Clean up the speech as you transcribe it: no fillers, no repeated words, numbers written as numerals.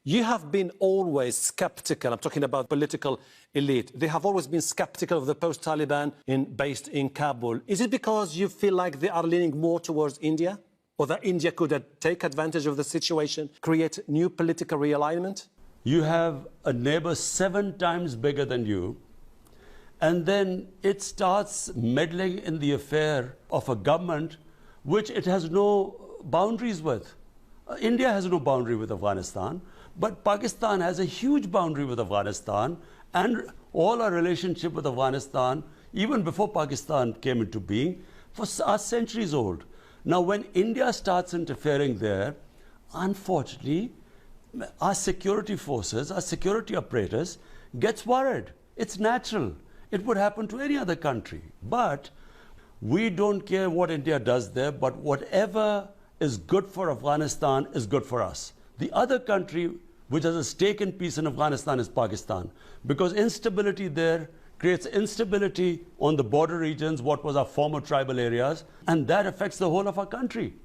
You have been always skeptical. I'm talking about political elite. They have always been skeptical of the post-Taliban based in Kabul. Is it because you feel like they are leaning more towards India? Or that India could take advantage of the situation, create new political realignment? You have a neighbor 7 times bigger than you, and then it starts meddling in the affair of a government which it has no boundaries with. India has no boundary with Afghanistan, but Pakistan has a huge boundary with Afghanistan, and all our relationship with Afghanistan, even before Pakistan came into being, are centuries old. Now, when India starts interfering there, unfortunately, our security forces, our security apparatus gets worried. It's natural. It would happen to any other country. But we don't care what India does there, but whatever is good for Afghanistan is good for us. The other country which has a stake in peace in Afghanistan is Pakistan, because instability there creates instability on the border regions, what was our former tribal areas, and that affects the whole of our country.